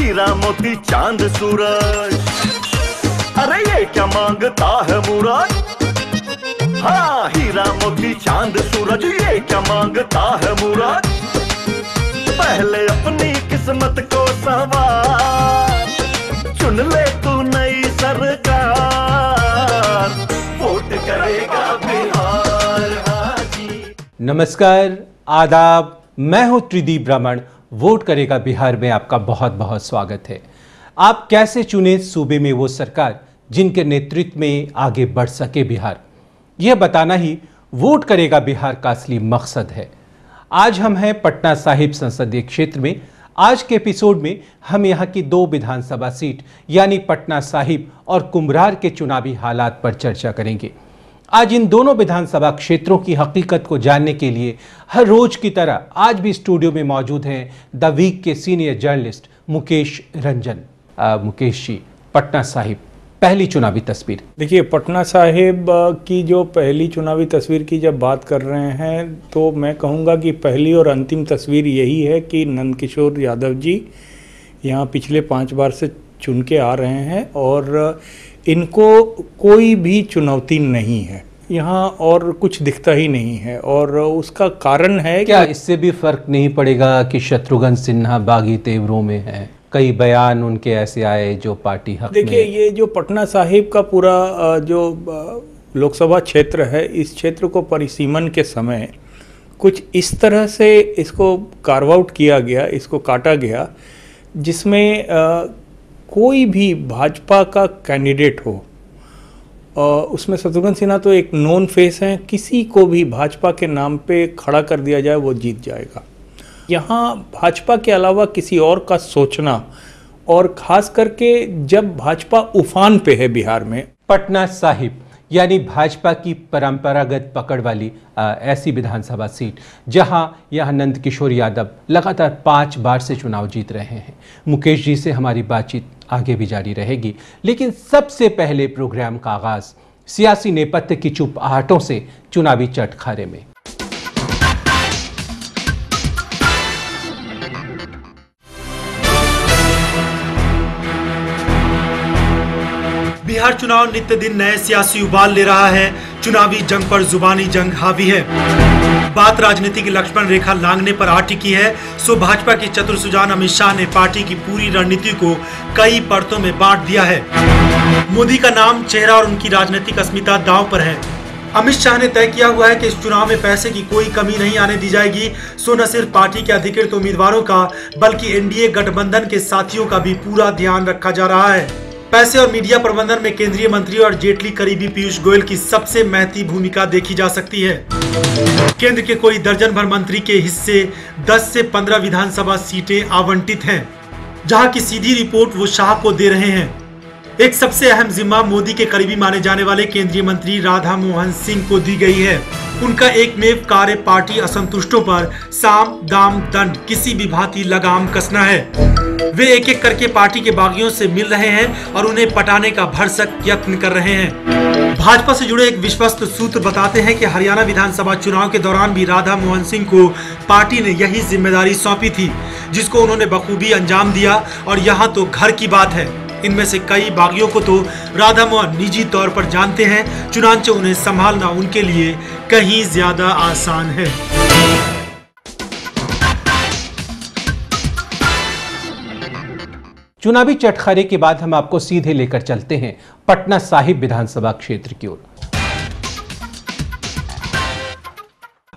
हीरा मोती चांद सूरज, अरे ये क्या मांगता है मुराद। हाँ, हीरा मोती चांद सूरज, ये क्या मांगता है मुराद। पहले अपनी किस्मत को सवार, चुन ले तू नई सरकार, वोट करेगा बिहार। हाजी नमस्कार, आदाब, मैं हूं त्रिदीप ब्राह्मण। वोट करेगा बिहार में आपका बहुत बहुत स्वागत है। आप कैसे चुने सूबे में वो सरकार जिनके नेतृत्व में आगे बढ़ सके बिहार, यह बताना ही वोट करेगा बिहार का असली मकसद है। आज हम हैं पटना साहिब संसदीय क्षेत्र में। आज के एपिसोड में हम यहाँ की 2 विधानसभा सीट यानी पटना साहिब और कुम्हरार के चुनावी हालात पर चर्चा करेंगे। आज इन दोनों विधानसभा क्षेत्रों की हकीकत को जानने के लिए हर रोज की तरह आज भी स्टूडियो में मौजूद हैं द वीक के सीनियर जर्नलिस्ट मुकेश रंजन। मुकेश जी, पटना साहिब पहली चुनावी तस्वीर। देखिए, पटना साहिब की जो पहली चुनावी तस्वीर की जब बात कर रहे हैं तो मैं कहूँगा कि पहली और अंतिम तस्वीर यही है कि नंदकिशोर यादव जी यहाँ पिछले 5 बार से चुन के आ रहे हैं और इनको कोई भी चुनौती नहीं है यहाँ और कुछ दिखता ही नहीं है। और उसका कारण है क्या इससे भी फर्क नहीं पड़ेगा कि शत्रुघ्न सिन्हा बागी तेवरों में है? कई बयान उनके ऐसे आए जो पार्टी हक में। देखिए, ये जो पटना साहिब का पूरा जो लोकसभा क्षेत्र है, इस क्षेत्र को परिसीमन के समय कुछ इस तरह से इसको कार्व आउट किया गया, इसको काटा गया, जिसमें कोई भी भाजपा का कैंडिडेट हो, उसमें शत्रुघ्न सिन्हा तो एक नोन फेस हैं, किसी को भी भाजपा के नाम पे खड़ा कर दिया जाए वो जीत जाएगा। यहाँ भाजपा के अलावा किसी और का सोचना, और खास करके जब भाजपा उफान पे है बिहार में। पटना साहिब यानी भाजपा की परंपरागत पकड़ वाली ऐसी विधानसभा सीट जहां यह नंदकिशोर यादव लगातार 5 बार से चुनाव जीत रहे हैं। मुकेश जी से हमारी बातचीत आगे भी जारी रहेगी, लेकिन सबसे पहले प्रोग्राम का आगाज सियासी नेपथ्य की चुप आहटों से चुनावी चटखारे में। बिहार चुनाव नित्य दिन नए सियासी उबाल ले रहा है। चुनावी जंग पर जुबानी जंग हावी है। बात राजनीति की लक्ष्मण रेखा लांघने पर आ टिकी है। सो भाजपा के चतुर सुजान अमित शाह ने पार्टी की पूरी रणनीति को कई परतों में बांट दिया है। मोदी का नाम, चेहरा और उनकी राजनीतिक अस्मिता दांव पर है। अमित शाह ने तय किया हुआ है कि इस चुनाव में पैसे की कोई कमी नहीं आने दी जाएगी। सो न सिर्फ पार्टी के अधिकृत उम्मीदवारों का बल्कि एनडीए गठबंधन के साथियों का भी पूरा ध्यान रखा जा रहा है। पैसे और मीडिया प्रबंधन में केंद्रीय मंत्री और जेटली करीबी पीयूष गोयल की सबसे महती भूमिका देखी जा सकती है। केंद्र के कोई दर्जन भर मंत्री के हिस्से 10 से 15 विधानसभा सीटें आवंटित हैं, जहां की सीधी रिपोर्ट वो शाह को दे रहे हैं। एक सबसे अहम जिम्मा मोदी के करीबी माने जाने वाले केंद्रीय मंत्री राधा मोहन सिंह को दी गई है। उनका एकमेव कार्य पार्टी असंतुष्टों पर साम दाम दंड किसी भी भांति लगाम कसना है। वे एक एक करके पार्टी के बागियों से मिल रहे हैं और उन्हें पटाने का भरसक यत्न कर रहे हैं। भाजपा से जुड़े एक विश्वस्त सूत्र बताते हैं कि हरियाणा विधानसभा चुनाव के दौरान भी राधा मोहन सिंह को पार्टी ने यही जिम्मेदारी सौंपी थी, जिसको उन्होंने बखूबी अंजाम दिया। और यहाँ तो घर की बात है, इनमें से कई बागियों को तो राधा मोहन निजी तौर पर जानते हैं। चुनांचे उन्हें संभालना उनके लिए कहीं ज्यादा आसान है। चुनावी चटखारे के बाद हम आपको सीधे लेकर चलते हैं पटना साहिब विधानसभा क्षेत्र की ओर।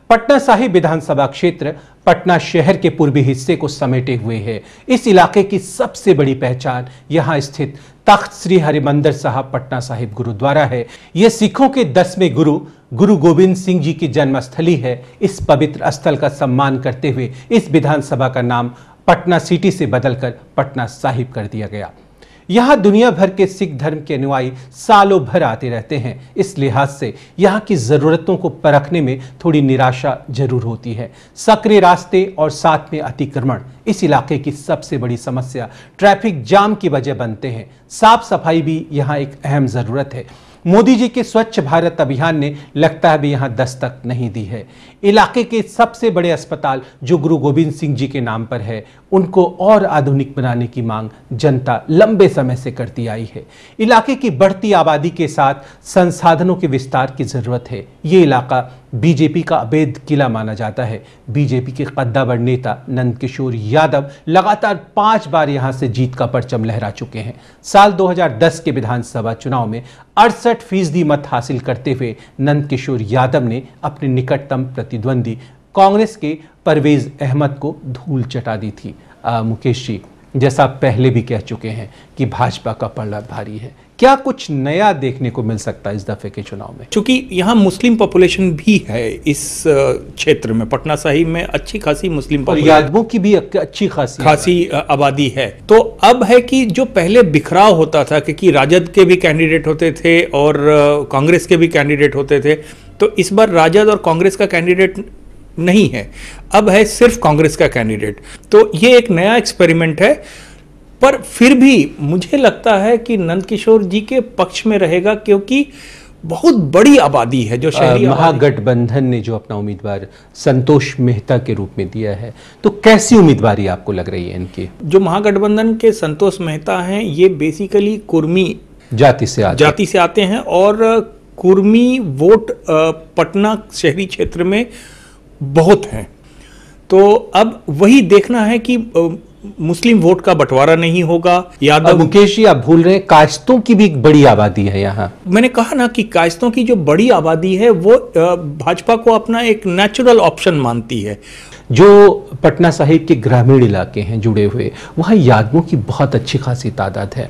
पटना साहिब विधानसभा क्षेत्र पटना शहर के पूर्वी हिस्से को समेटे हुए है। इस इलाके की सबसे बड़ी पहचान यहां स्थित तख्त श्री हरिमंदिर साहब पटना साहिब गुरुद्वारा है। यह सिखों के 10वें गुरु गोविंद सिंह जी की जन्मस्थली है। इस पवित्र स्थल का सम्मान करते हुए इस विधानसभा का नाम पटना सिटी से बदलकर पटना साहिब कर दिया गया। यहाँ दुनिया भर के सिख धर्म के अनुयायी सालों भर आते रहते हैं। इस लिहाज से यहाँ की ज़रूरतों को परखने में थोड़ी निराशा जरूर होती है। सकरे रास्ते और साथ में अतिक्रमण इस इलाके की सबसे बड़ी समस्या ट्रैफिक जाम की वजह बनते हैं। साफ सफाई भी यहाँ एक अहम ज़रूरत है। मोदी जी के स्वच्छ भारत अभियान ने लगता है भी यहाँ दस्तक नहीं दी है। इलाके के सबसे बड़े अस्पताल जो गुरु गोविंद सिंह जी के नाम पर है, उनको और आधुनिक बनाने की मांग जनता लंबे समय से करती आई है। इलाके की बढ़ती आबादी के साथ संसाधनों के विस्तार की जरूरत है। ये इलाका बीजेपी का अवैध किला माना जाता है। बीजेपी के कद्दावर नेता नंदकिशोर यादव लगातार 5 बार यहां से जीत का परचम लहरा चुके हैं। साल 2010 के विधानसभा चुनाव में 68% मत हासिल करते हुए नंदकिशोर यादव ने अपने निकटतम प्रतिद्वंदी कांग्रेस के परवेज अहमद को धूल चटा दी थी। मुकेश जी, जैसा आप पहले भी कह चुके हैं कि भाजपा का पलड़ा भारी है, क्या कुछ नया देखने को मिल सकता है इस दफे के चुनाव में? क्योंकि यहाँ मुस्लिम पॉपुलेशन भी है इस क्षेत्र में, पटना साहिब में अच्छी खासी मुस्लिम और यादवों की भी अच्छी खासी आबादी है। तो अब है कि जो पहले बिखराव होता था कि राजद के भी कैंडिडेट होते थे और कांग्रेस के भी कैंडिडेट होते थे, तो इस बार राजद और कांग्रेस का कैंडिडेट नहीं है, अब है सिर्फ कांग्रेस का कैंडिडेट। तो ये एक नया एक्सपेरिमेंट है, पर फिर भी मुझे लगता है कि नंदकिशोर जी के पक्ष में रहेगा, क्योंकि बहुत बड़ी आबादी है जो शहरी महागठबंधन ने जो अपना उम्मीदवार संतोष मेहता के रूप में दिया है, तो कैसी उम्मीदवारी आपको लग रही है इनकी? जो महागठबंधन के संतोष मेहता हैं, ये बेसिकली कुर्मी जाति से आते हैं और कुर्मी वोट पटना शहरी क्षेत्र में बहुत हैं। तो अब वही देखना है कि मुस्लिम वोट का बंटवारा नहीं होगा। यादव मुकेश जी, आप भूल रहे हैं कायस्तों की भी एक बड़ी आबादी है यहाँ। मैंने कहा ना कि कायस्तों की जो बड़ी आबादी है वो भाजपा को अपना एक नेचुरल ऑप्शन मानती है। जो पटना साहिब के ग्रामीण इलाके हैं जुड़े हुए, वहाँ यादवों की बहुत अच्छी खासी तादाद है।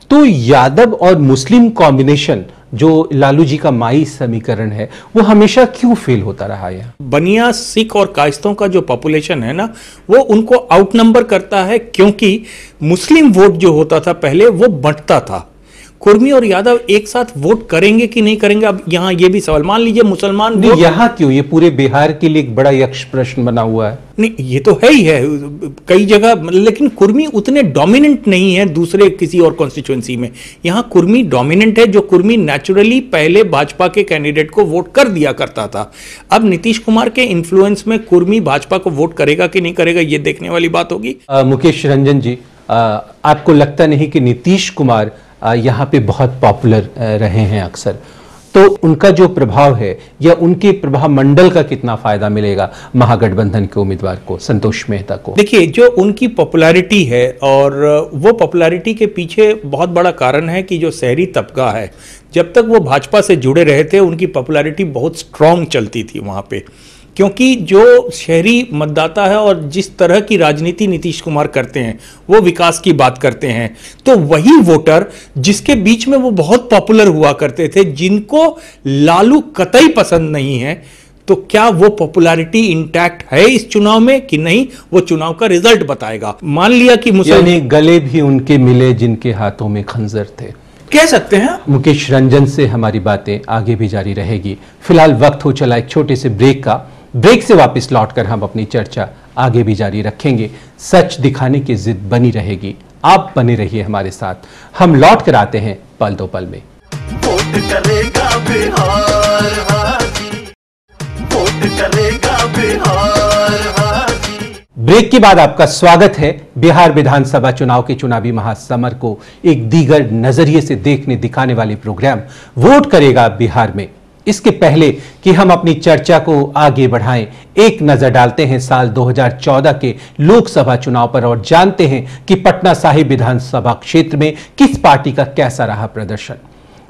तो यादव और मुस्लिम कॉम्बिनेशन जो लालू जी का माई समीकरण है, वो हमेशा क्यों फेल होता रहा है? बनिया सिख और कायस्तों का जो पॉपुलेशन है ना, वो उनको आउटनंबर करता है, क्योंकि मुस्लिम वोट जो होता था पहले वो बंटता था। कुर्मी और यादव एक साथ वोट करेंगे कि नहीं करेंगे, अब यहाँ ये भी सवाल। मान लीजिए मुसलमान यहाँ क्यों, ये पूरे बिहार के लिए एक बड़ा यक्ष प्रश्न बना हुआ है। नहीं, ये तो है ही है कई जगह, लेकिन कुर्मी उतने डोमिनेंट नहीं है दूसरे किसी और कॉन्स्टिट्यूएंसी में। यहाँ कुर्मी डोमिनेंट है, जो कुर्मी नेचुरली पहले भाजपा के कैंडिडेट को वोट कर दिया करता था। अब नीतीश कुमार के इन्फ्लुएंस में कुर्मी भाजपा को वोट करेगा कि नहीं करेगा, ये देखने वाली बात होगी। मुकेश रंजन जी, आपको लगता नहीं कि नीतीश कुमार यहाँ पे बहुत पॉपुलर रहे हैं अक्सर, तो उनका जो प्रभाव है या उनके प्रभाव मंडल का कितना फायदा मिलेगा महागठबंधन के उम्मीदवार को, संतोष मेहता को? देखिए, जो उनकी पॉपुलैरिटी है, और वो पॉपुलैरिटी के पीछे बहुत बड़ा कारण है कि जो शहरी तबका है, जब तक वो भाजपा से जुड़े रहे थे, उनकी पॉपुलैरिटी बहुत स्ट्रांग चलती थी वहां पे, क्योंकि जो शहरी मतदाता है और जिस तरह की राजनीति नीतीश कुमार करते हैं, वो विकास की बात करते हैं, तो वही वोटर जिसके बीच में वो बहुत पॉपुलर हुआ करते थे, जिनको लालू कतई पसंद नहीं है, तो क्या वो पॉपुलैरिटी इंटैक्ट है इस चुनाव में कि नहीं, वो चुनाव का रिजल्ट बताएगा। मान लिया कि यानी गले भी उनके मिले जिनके हाथों में खंजर थे, कह सकते हैं। मुकेश रंजन से हमारी बातें आगे भी जारी रहेगी। फिलहाल वक्त हो चला एक छोटे से ब्रेक का। ब्रेक से वापस लौटकर हम अपनी चर्चा आगे भी जारी रखेंगे। सच दिखाने की जिद बनी रहेगी, आप बने रहिए हमारे साथ। हम लौट कर आते हैं पल दो पल में। वोट करेगा बिहार हाजी, वोट करेगा बिहार हाजी। ब्रेक के बाद आपका स्वागत है। बिहार विधानसभा चुनाव के चुनावी महासमर को एक दीगर नजरिए से देखने दिखाने वाले प्रोग्राम वोट करेगा बिहार में। इसके पहले कि हम अपनी चर्चा को आगे बढ़ाएं, एक नजर डालते हैं साल 2014 के लोकसभा चुनाव पर और जानते हैं कि पटना साहिब विधानसभा क्षेत्र में किस पार्टी का कैसा रहा प्रदर्शन।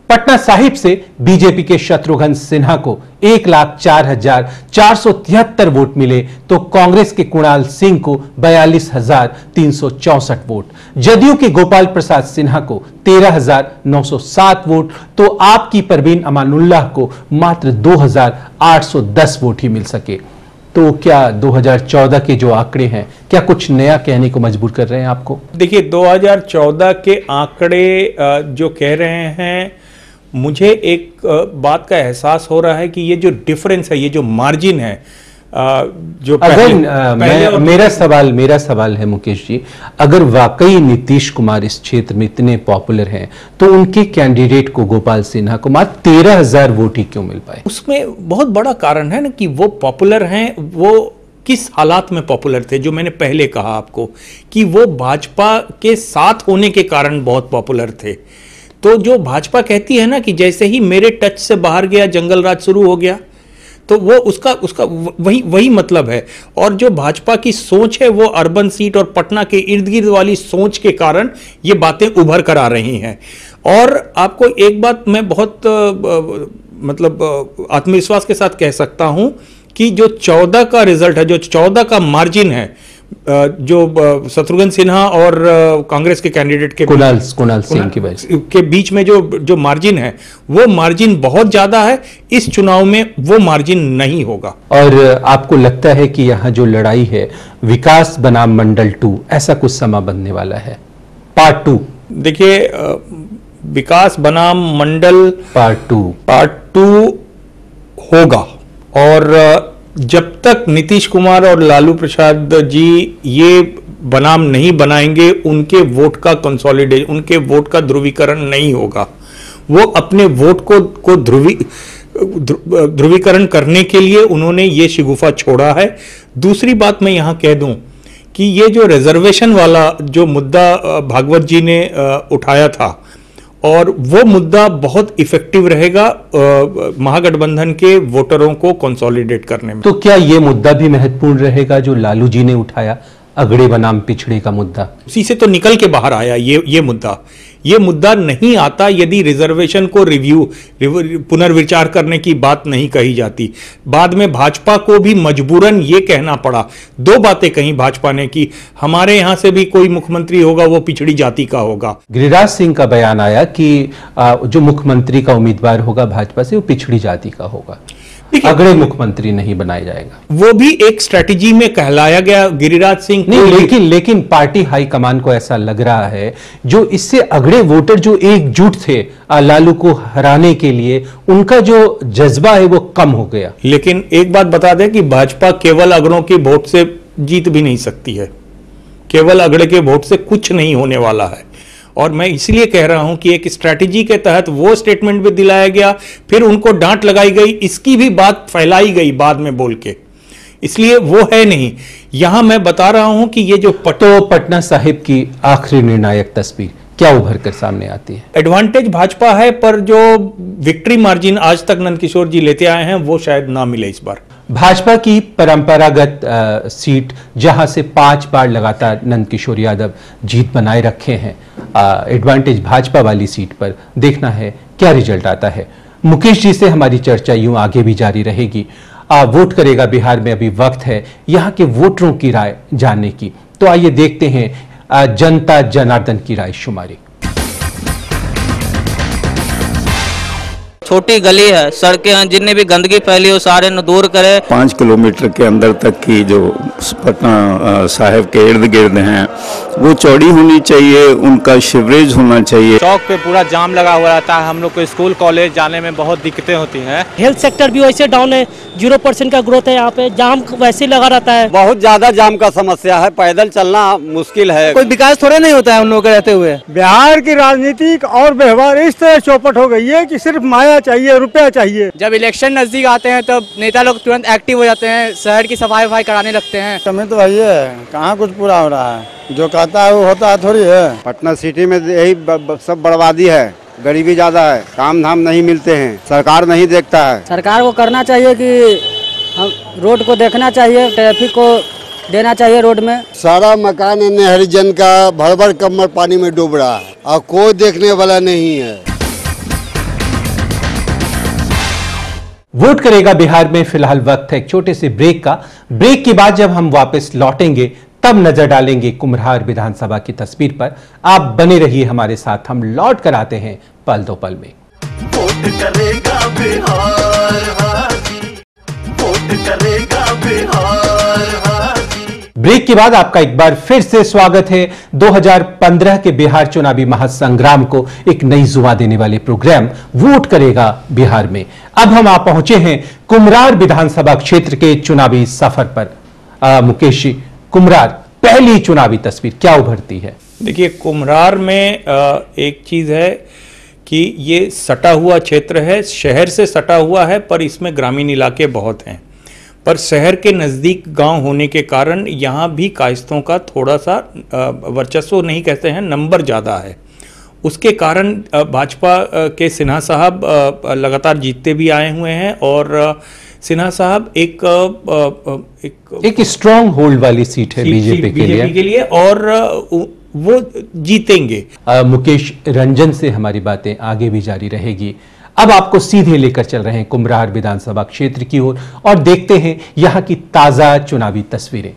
पटना साहिब से बीजेपी के शत्रुघ्न सिन्हा को 1,04,473 वोट मिले, तो कांग्रेस के कुणाल सिंह को 42,364 वोट, जदयू के गोपाल प्रसाद सिन्हा को 13,907 वोट, तो आपकी परवीन अमानुल्लाह को मात्र 2,810 वोट ही मिल सके। तो क्या 2014 के जो आंकड़े हैं, क्या कुछ नया कहने को मजबूर कर रहे हैं आपको? देखिए, 2014 के आंकड़े जो कह रहे हैं, मुझे एक बात का एहसास हो रहा है कि ये जो डिफरेंस है, ये जो मार्जिन है, जो मेरा सवाल है मुकेश जी, अगर वाकई नीतीश कुमार इस क्षेत्र में इतने पॉपुलर हैं तो उनके कैंडिडेट को, गोपाल सिन्हा को, मात्र 13,000 वोट ही क्यों मिल पाए? उसमें बहुत बड़ा कारण है ना कि वो पॉपुलर हैं। वो किस हालात में पॉपुलर थे, जो मैंने पहले कहा आपको कि वो भाजपा के साथ होने के कारण बहुत पॉपुलर थे। तो जो भाजपा कहती है ना कि जैसे ही मेरे टच से बाहर गया जंगल राज शुरू हो गया, तो वो उसका वही मतलब है। और जो भाजपा की सोच है वो अर्बन सीट और पटना के इर्द गिर्द वाली सोच के कारण ये बातें उभर कर आ रही हैं। और आपको एक बात मैं बहुत मतलब आत्मविश्वास के साथ कह सकता हूं कि जो 14 का रिजल्ट है, जो 14 का मार्जिन है, जो शत्रुघ्न सिन्हा और कांग्रेस के कैंडिडेट के कुणाल सिंह की वजह के बीच में जो मार्जिन है, वो मार्जिन बहुत ज्यादा है। इस चुनाव में वो मार्जिन नहीं होगा। और आपको लगता है कि यहाँ जो लड़ाई है विकास बनाम मंडल 2, ऐसा कुछ समा बनने वाला है? पार्ट 2 देखिए, विकास बनाम मंडल पार्ट 2 होगा। और जब तक नीतीश कुमार और लालू प्रसाद जी ये बनाम नहीं बनाएंगे, उनके वोट का कंसोलिडेशन, उनके वोट का ध्रुवीकरण नहीं होगा। वो अपने वोट को ध्रुवीकरण करने के लिए उन्होंने ये शिगुफा छोड़ा है। दूसरी बात मैं यहां कह दूं कि ये जो रिजर्वेशन वाला जो मुद्दा भागवत जी ने उठाया था, और वो मुद्दा बहुत इफेक्टिव रहेगा महागठबंधन के वोटरों को कंसोलिडेट करने में। तो क्या ये मुद्दा भी महत्वपूर्ण रहेगा जो लालू जी ने उठाया, अगड़े बनाम पिछड़े का मुद्दा? उसी से तो निकल के बाहर आया ये मुद्दा नहीं आता यदि रिजर्वेशन को पुनर्विचार करने की बात नहीं कही जाती। बाद में भाजपा को भी मजबूरन ये कहना पड़ा, 2 बातें कही भाजपा ने कि हमारे यहां से भी कोई मुख्यमंत्री होगा वो पिछड़ी जाति का होगा। गिरिराज सिंह का बयान आया कि जो मुख्यमंत्री का उम्मीदवार होगा भाजपा से वो पिछड़ी जाति का होगा, अगड़े मुख्यमंत्री नहीं बनाया जाएगा। वो भी एक स्ट्रेटेजी में कहलाया गया गिरिराज सिंह नहीं, लेकिन पार्टी हाईकमान को ऐसा लग रहा है जो इससे अगड़े वोटर जो एकजुट थे लालू को हराने के लिए, उनका जो जज्बा है वो कम हो गया। लेकिन एक बात बता दें कि भाजपा केवल अगड़ों के वोट से जीत भी नहीं सकती है, केवल अगड़े के वोट से कुछ नहीं होने वाला है। और मैं इसलिए कह रहा हूं कि एक स्ट्रैटेजी के तहत वो स्टेटमेंट भी दिलाया गया, फिर उनको डांट लगाई गई, इसकी भी बात फैलाई गई बाद में बोल के, इसलिए वो है नहीं। यहां मैं बता रहा हूं कि ये जो पटना साहिब की आखिरी निर्णायक तस्वीर क्या उभर कर सामने आती है? एडवांटेज भाजपा है, पर जो विक्ट्री मार्जिन आज तक नंदकिशोर जी लेते आए हैं वो शायद ना मिले इस बार। भाजपा की परंपरागत सीट जहां से 5 बार लगातार नंदकिशोर यादव जीत बनाए रखे हैं, एडवांटेज भाजपा वाली सीट पर देखना है क्या रिजल्ट आता है। मुकेश जी से हमारी चर्चा यूं आगे भी जारी रहेगी। वोट करेगा बिहार में अभी वक्त है यहां के वोटरों की राय जानने की, तो आइए देखते हैं जनता जनार्दन की राय शुमारी। छोटी गली है, सड़कें हैं, जितनी भी गंदगी फैली हो सारे न दूर करे। 5 किलोमीटर के अंदर तक की जो पटना साहिब के इर्द गिर्द हैं वो चौड़ी होनी चाहिए, उनका सीवरेज होना चाहिए। चौक पे पूरा जाम लगा हुआ रहता है, हम लोग को स्कूल कॉलेज जाने में बहुत दिक्कतें होती हैं। हेल्थ सेक्टर भी वैसे डाउन है, 0% का ग्रोथ है यहाँ पे, जाम वैसे लगा रहता है, बहुत ज्यादा जाम का समस्या है, पैदल चलना मुश्किल है। कोई विकास थोड़ा नहीं होता है उन लोगों के रहते हुए। बिहार की राजनीतिक और व्यवहार इस तरह चौपट हो गई है कि सिर्फ माया चाहिए, रुपया चाहिए। जब इलेक्शन नजदीक आते हैं तब नेता लोग तुरंत एक्टिव हो जाते हैं, शहर की सफाई कराने लगते हैं। समय तो वही है, कहाँ कुछ पूरा हो रहा है, जो कहता है वो होता है थोड़ी है। पटना सिटी में यही सब बर्बादी है, गरीबी ज्यादा है, काम धाम नहीं मिलते हैं, सरकार नहीं देखता है। सरकार को करना चाहिए कि हम रोड को देखना चाहिए, ट्रैफिक को देना चाहिए रोड में। सारा मकान हरिजन का भर कमर पानी में डूब रहा है और कोई देखने वाला नहीं है। वोट करेगा बिहार में फिलहाल वक्त है एक छोटे से ब्रेक का। ब्रेक के बाद जब हम वापस लौटेंगे तब नजर डालेंगे कुम्हरार विधानसभा की तस्वीर पर। आप बने रहिए हमारे साथ, हम लौट कर आते हैं पल दो पल में। वोट करेगा बिहार हाजी, वोट करेगा बिहार हाजी। ब्रेक के बाद आपका एक बार फिर से स्वागत है 2015 के बिहार चुनावी महासंग्राम को एक नई जुबान देने वाले प्रोग्राम वोट करेगा बिहार में। अब हम आ पहुंचे हैं कुम्हरार विधानसभा क्षेत्र के चुनावी सफर पर। मुकेश जी, कुम्हरार पहली चुनावी तस्वीर क्या उभरती है? देखिए, कुम्हरार में एक चीज है कि ये सटा हुआ क्षेत्र है, शहर से सटा हुआ है, पर इसमें ग्रामीण इलाके बहुत हैं। पर शहर के नज़दीक गांव होने के कारण यहाँ भी कायस्थों का थोड़ा सा वर्चस्व नहीं कहते हैं, नंबर ज़्यादा है। उसके कारण भाजपा के सिन्हा साहब लगातार जीतते भी आए हुए हैं और सिन्हा साहब एक स्ट्रॉन्ग होल्ड वाली सीट है बीजेपी के लिए और वो जीतेंगे। मुकेश रंजन से हमारी बातें आगे भी जारी रहेगी। अब आपको सीधे लेकर चल रहे हैं कुम्हरार विधानसभा क्षेत्र की ओर और देखते हैं यहां की ताजा चुनावी तस्वीरें।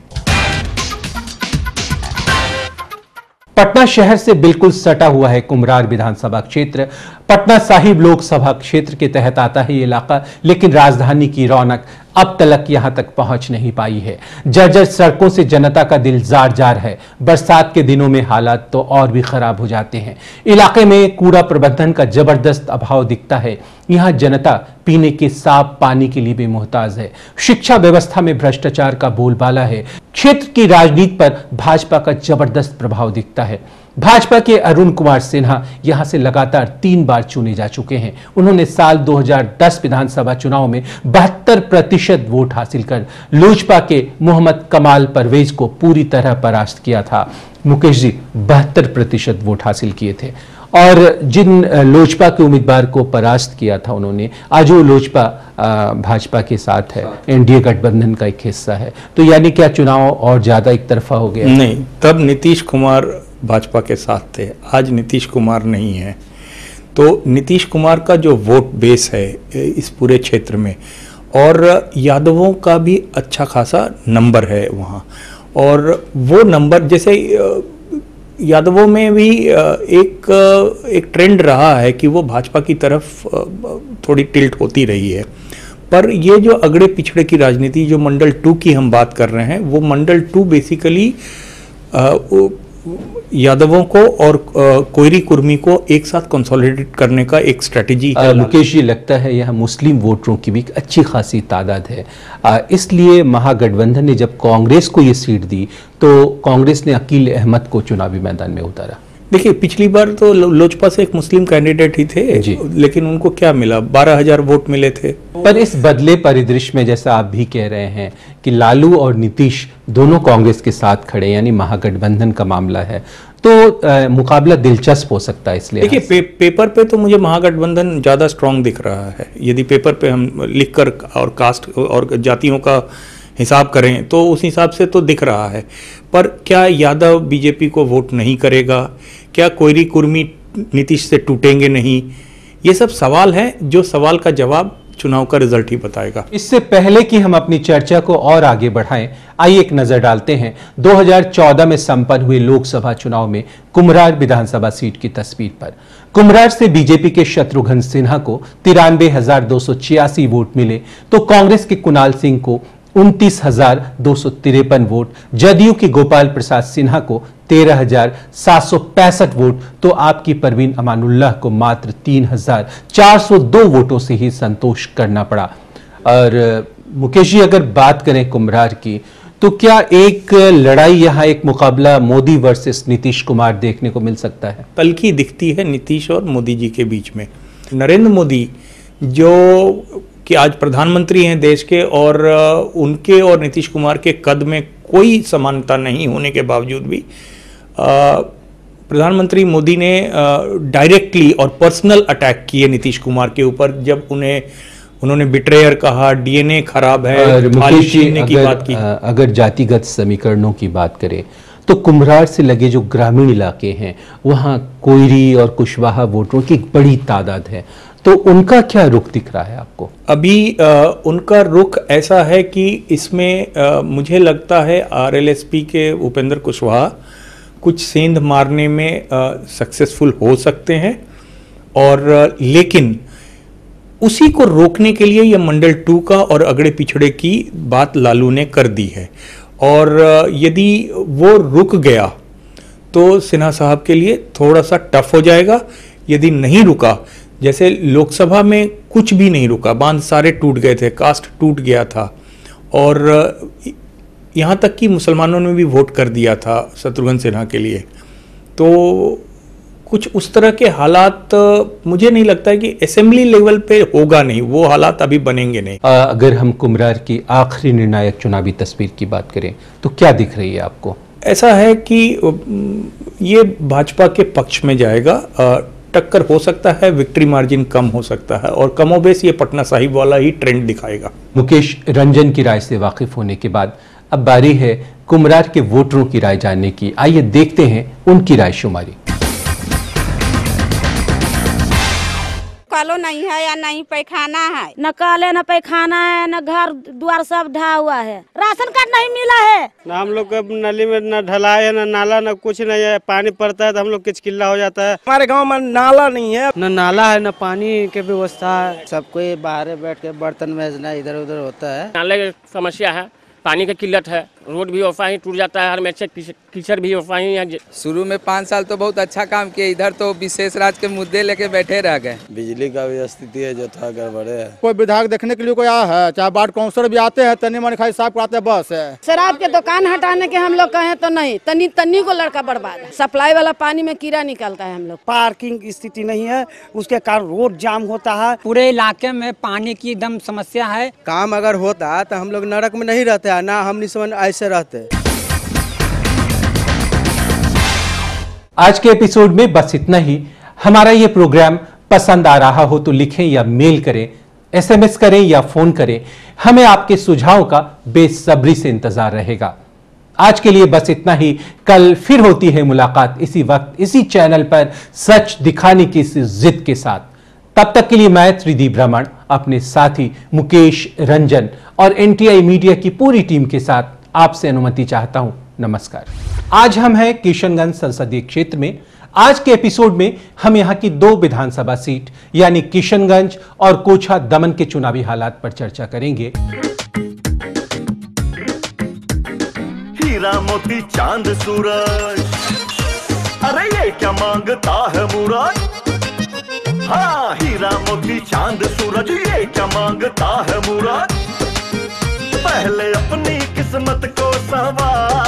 पटना शहर से बिल्कुल सटा हुआ है कुम्हरार विधानसभा क्षेत्र। पटना साहिब लोकसभा क्षेत्र के तहत आता है ये इलाका, लेकिन राजधानी की रौनक अब तक यहां तक पहुंच नहीं पाई है। जर्जर सड़कों से जनता का दिल जार जार है। बरसात के दिनों में हालात तो और भी खराब हो जाते हैं। इलाके में कूड़ा प्रबंधन का जबरदस्त अभाव दिखता है। यहां जनता पीने के साफ पानी के लिए भी मोहताज है। शिक्षा व्यवस्था में भ्रष्टाचार का बोलबाला है। क्षेत्र की राजनीति पर भाजपा का जबरदस्त प्रभाव दिखता है। भाजपा के अरुण कुमार सिन्हा यहां से लगातार 3 बार चुने जा चुके हैं। उन्होंने साल 2010 विधानसभा चुनाव में 72% वोट हासिल कर लोजपा के मोहम्मद कमाल परवेज को पूरी तरह परास्त किया था। मुकेश जी 72% वोट हासिल किए थे और जिन लोजपा के उम्मीदवार को परास्त किया था उन्होंने, आज वो लोजपा भाजपा के साथ है, एनडीए गठबंधन का एक हिस्सा है। तो यानी क्या चुनाव और ज्यादा एक तरफा हो गया? नहीं, तब नीतीश कुमार भाजपा के साथ थे, आज नीतीश कुमार नहीं है। तो नीतीश कुमार का जो वोट बेस है इस पूरे क्षेत्र में, और यादवों का भी अच्छा खासा नंबर है वहाँ, और वो नंबर जैसे यादवों में भी एक ट्रेंड रहा है कि वो भाजपा की तरफ थोड़ी टिल्ट होती रही है। पर ये जो अगड़े पिछड़े की राजनीति, जो मंडल 2 की हम बात कर रहे हैं, वो मंडल 2 बेसिकली यादवों को और कोयरी कुर्मी को एक साथ कंसोलिडेट करने का एक स्ट्रेटेजी है। मुकेश जी, लगता है यह मुस्लिम वोटरों की भी अच्छी खासी तादाद है, इसलिए महागठबंधन ने जब कांग्रेस को ये सीट दी तो कांग्रेस ने अकील अहमद को चुनावी मैदान में उतारा। देखिए, पिछली बार तो लोजपा से एक मुस्लिम कैंडिडेट ही थे लेकिन उनको क्या मिला? 12,000 वोट मिले थे। पर इस बदले परिदृश्य में जैसा आप भी कह रहे हैं कि लालू और नीतीश दोनों कांग्रेस के साथ खड़े, यानी महागठबंधन का मामला है, तो मुकाबला दिलचस्प हो सकता है। इसलिए देखिए, पेपर पे तो मुझे महागठबंधन ज्यादा स्ट्रांग दिख रहा है। यदि पेपर पे हम लिखकर और कास्ट और जातियों का हिसाब करें तो उस हिसाब से तो दिख रहा है। पर क्या यादव बीजेपी को वोट नहीं करेगा? क्या कोयरी कुर्मी नीतीश से टूटेंगे नहीं? ये सब सवाल हैं, जो सवाल का जवाब चुनाव का रिजल्ट ही बताएगा। इससे पहले कि हम अपनी चर्चा को और आगे बढ़ाएं, आइए एक नजर डालते हैं 2014 में संपन्न हुए लोकसभा चुनाव में कुम्हरार विधानसभा सीट की तस्वीर पर। कुम्हरार से बीजेपी के शत्रुघ्न सिन्हा को 93,286 वोट मिले, तो कांग्रेस के कुणाल सिंह को 29,253 वोट, जदयू की गोपाल प्रसाद सिन्हा को 13,765 वोट, तो आपकी परवीन अमानुल्लाह को मात्र 3,402 वोटों से ही संतोष करना पड़ा। और मुकेश जी, अगर बात करें कुम्हरार की, तो क्या एक लड़ाई यहाँ, एक मुकाबला मोदी वर्सेस नीतीश कुमार देखने को मिल सकता है? तल्खी दिखती है नीतीश और मोदी जी के बीच में। नरेंद्र मोदी जो कि आज प्रधानमंत्री हैं देश के, और उनके और नीतीश कुमार के कद में कोई समानता नहीं होने के बावजूद भी प्रधानमंत्री मोदी ने डायरेक्टली और पर्सनल अटैक किए नीतीश कुमार के ऊपर। जब उन्होंने बिट्रेयर कहा, डीएनए खराब है, थाली छीनने की बात की। अगर जातिगत समीकरणों की बात करें तो कुम्हरार से लगे जो ग्रामीण इलाके हैं वहां कोयरी और कुशवाहा वोटरों की एक बड़ी तादाद है, तो उनका क्या रुख दिख रहा है आपको? अभी उनका रुख ऐसा है कि इसमें मुझे लगता है आरएलएसपी के उपेंद्र कुशवाहा कुछ सेंध मारने में सक्सेसफुल हो सकते हैं, और लेकिन उसी को रोकने के लिए यह मंडल 2 का और अगड़े पिछड़े की बात लालू ने कर दी है। और यदि वो रुक गया तो सिन्हा साहब के लिए थोड़ा सा टफ हो जाएगा। यदि नहीं रुका, जैसे लोकसभा में कुछ भी नहीं रुका, बांध सारे टूट गए थे, कास्ट टूट गया था और यहाँ तक कि मुसलमानों ने भी वोट कर दिया था शत्रुघ्न सिन्हा के लिए, तो कुछ उस तरह के हालात मुझे नहीं लगता है कि असेंबली लेवल पे होगा नहीं, वो हालात अभी बनेंगे नहीं। अगर हम कुम्हरार की आखिरी निर्णायक चुनावी तस्वीर की बात करें तो क्या दिख रही है आपको? ऐसा है कि ये भाजपा के पक्ष में जाएगा, टक्कर हो सकता है, विक्ट्री मार्जिन कम हो सकता है और कमोबेश ये पटना साहिब वाला ही ट्रेंड दिखाएगा। मुकेश रंजन की राय से वाकिफ होने के बाद अब बारी है कुम्हरार के वोटरों की राय जानने की। आइए देखते हैं उनकी राय शुमारी। कलो नहीं है या नहीं पैखाना है, न काले न पैखाना है, न घर द्वार सब ढहा हुआ है, राशन कार्ड नहीं मिला है, न हम लोग नली में न ढलाई है, न नाला, न कुछ नहीं है। पानी पड़ता है तो हम लोग किचकिल्ला हो जाता है। हमारे गांव में नाला नहीं है, न नाला है, न पानी की व्यवस्था है। सबको बाहर बैठ के बर्तन भेजना इधर उधर होता है। नाले की समस्या है, पानी की किल्लत है, रोड भी वैसा ही टूट जाता है, हर में कीचड़ भी वैसा ही है। शुरू में 5 साल तो बहुत अच्छा काम किए, इधर तो विशेष राज के मुद्दे लेके बैठे रह गए। बिजली का भी स्थिति है जो थोड़ा गड़बड़े है। कोई विधायक देखने के लिए कोई आया है, चाहे वार्ड काउंसलर भी आते हैं, तनी मन खाई साफ कराते हैं, बस है। शराब के दुकान हटाने के हम लोग कहें तो नहीं, तनी तनी को लड़का बर्बाद है। सप्लाई वाला पानी में कीड़ा निकलता है। हम लोग पार्किंग की स्थिति नहीं है, उसके कारण रोड जाम होता है। पूरे इलाके में पानी की एकदम समस्या है। काम अगर होता तो हम लोग नरक में नहीं रहते हैं, ना हम निस्वन ऐसे रहते। आज के एपिसोड में बस इतना ही। हमारा ये प्रोग्राम पसंद आ रहा हो तो लिखें या मेल करें, SMS करें या फोन करें। हमें आपके सुझाव का बेसब्री से इंतजार रहेगा। आज के लिए बस इतना ही। कल फिर होती है मुलाकात इसी वक्त इसी चैनल पर सच दिखाने की इस जिद के साथ। तब तक के लिए मैं त्रिदीप रमण अपने साथी मुकेश रंजन और NTI मीडिया की पूरी टीम के साथ आपसे अनुमति चाहता हूं। नमस्कार। आज हम हैं किशनगंज संसदीय क्षेत्र में। आज के एपिसोड में हम यहां की 2 विधानसभा सीट यानी किशनगंज और कोछा दमन के चुनावी हालात पर चर्चा करेंगे। हीरा मोती चांद सूरज, अरे ये क्या मांगता है मुराद। हाँ, हीरा मोती चांद सूरज, ये क्या मांगता है मुराद। पहले अपनी किस्मत को संवार